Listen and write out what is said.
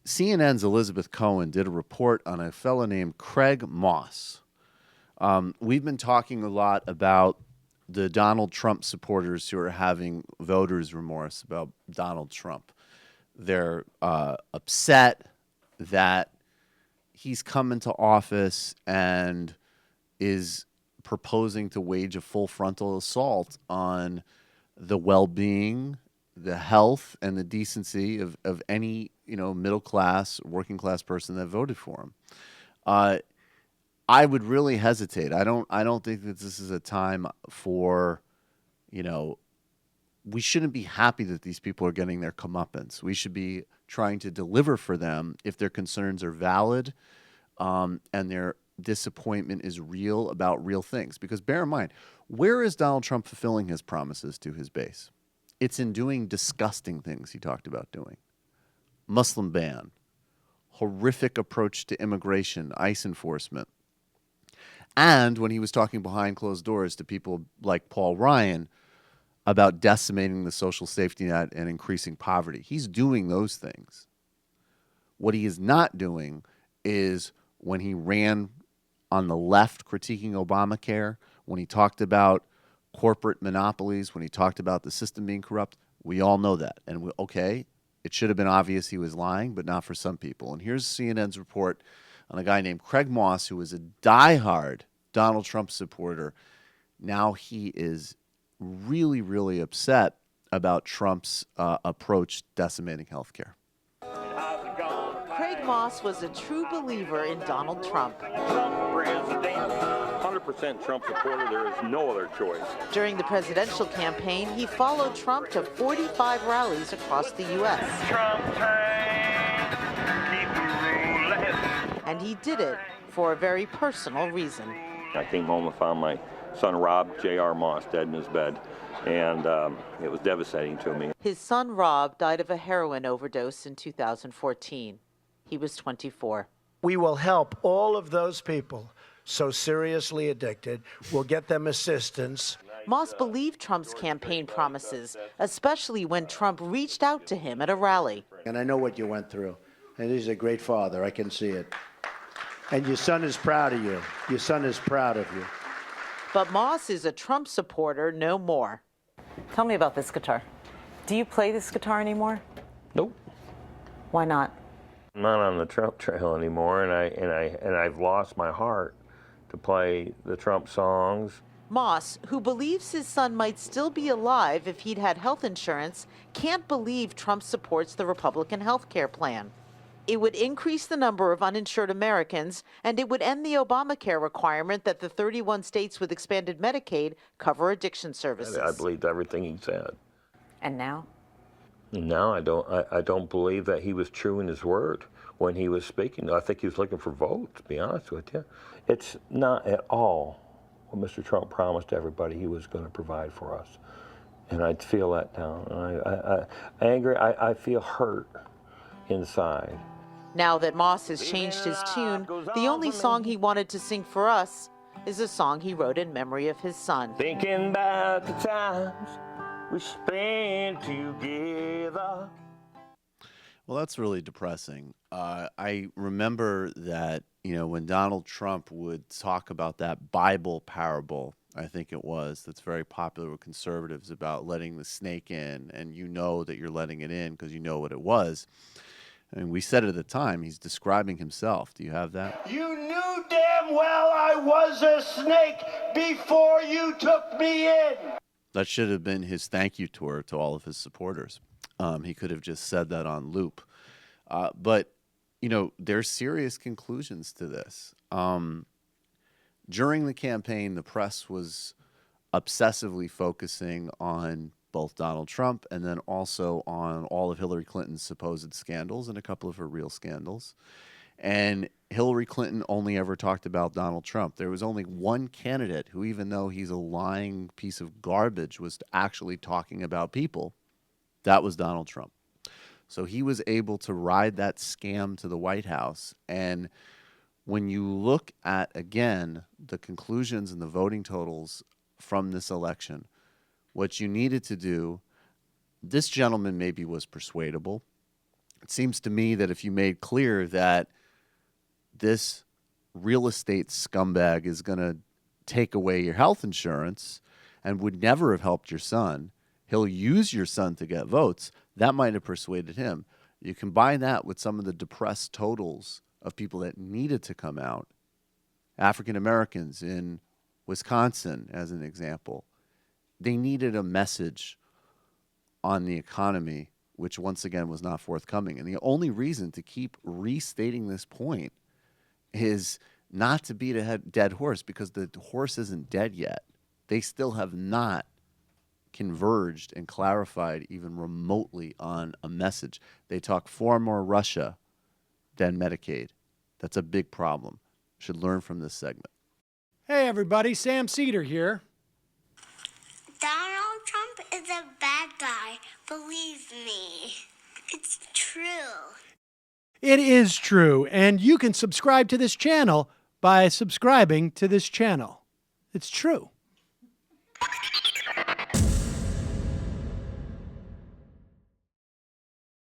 CNN's Elizabeth Cohen did a report on a fellow named Craig Moss. We've been talking a lot about the Donald Trump supporters who are having voters' remorse about Donald Trump. They're upset that he's come into office and is proposing to wage a full frontal assault on the well-being, the health, and the decency of any middle class, working class person that voted for him. I would really hesitate. I don't think that this is a time for, we shouldn't be happy that these people are getting their comeuppance. We should be trying to deliver for them if their concerns are valid, and their disappointment is real about real things. Because bear in mind, where is Donald Trump fulfilling his promises to his base? It's in doing disgusting things he talked about doing. Muslim ban, horrific approach to immigration, ICE enforcement. And when he was talking behind closed doors to people like Paul Ryan about decimating the social safety net and increasing poverty, he's doing those things. What he is not doing is when he ran on the left critiquing Obamacare, when he talked about corporate monopolies, when he talked about the system being corrupt. We all know that. And it should have been obvious he was lying, but not for some people. And here's CNN's report on a guy named Craig Moss, who was a diehard Donald Trump supporter. Now he is really, really upset about Trump's approach decimating health care. Craig Moss was a true believer in Donald Trump. 100% Trump supporter. There is no other choice. During the presidential campaign, he followed Trump to 45 rallies across the U.S. Trump train, keep rolling. And he did it for a very personal reason. I came home and found my son Rob J.R. Moss dead in his bed, and it was devastating to me. His son Rob died of a heroin overdose in 2014. He was 24. We will help all of those people so seriously addicted. We'll get them assistance. Moss believed Trump's campaign promises, especially when Trump reached out to him at a rally. And I know what you went through. And he's a great father. I can see it. And your son is proud of you. Your son is proud of you. But Moss is a Trump supporter no more. Tell me about this guitar. Do you play this guitar anymore? Nope. Why not? I'm not on the Trump trail anymore, and I've lost my heart to play the Trump songs. Moss, who believes his son might still be alive if he'd had health insurance, can't believe Trump supports the Republican health care plan. It would increase the number of uninsured Americans, and it would end the Obamacare requirement that the 31 states with expanded Medicaid cover addiction services. I believed everything he said. And now? Now I don't believe that he was true in his word when he was speaking. I think he was looking for votes, to be honest with you. It's not at all what Mr. Trump promised everybody he was going to provide for us. And I feel that down. And I'm angry. I feel hurt inside. Now that Moss has changed his tune, the only song he wanted to sing for us is a song he wrote in memory of his son. Thinking about the times we spent together. Well, that's really depressing. I remember that, when Donald Trump would talk about that Bible parable, I think it was, that's very popular with conservatives about letting the snake in, and that you're letting it in because you know what it was. I mean, we said it at the time, he's describing himself. Do you have that? You knew damn well I was a snake before you took me in. That should have been his thank you tour to all of his supporters. He could have just said that on loop. But, there's serious conclusions to this. During the campaign, the press was obsessively focusing on both Donald Trump and then also on all of Hillary Clinton's supposed scandals and a couple of her real scandals. And Hillary Clinton only ever talked about Donald Trump. There was only one candidate who, even though he's a lying piece of garbage, was actually talking about people. That was Donald Trump. So he was able to ride that scam to the White House. And when you look at, again, the conclusions and the voting totals from this election, what you needed to do, this gentleman maybe was persuadable. It seems to me that if you made clear that this real estate scumbag is going to take away your health insurance and would never have helped your son, he'll use your son to get votes, that might have persuaded him. You combine that with some of the depressed totals of people that needed to come out, African Americans in Wisconsin, as an example. They needed a message on the economy, which once again was not forthcoming. And the only reason to keep restating this point is not to beat a dead horse, because the horse isn't dead yet. They still have not converged and clarified even remotely on a message. They talk far more Russia than Medicaid. That's a big problem. Should learn from this segment. Hey everybody, Sam Seder here. Donald Trump is a bad guy. Believe me. It's true. It is true, and you can subscribe to this channel by subscribing to this channel. It's true.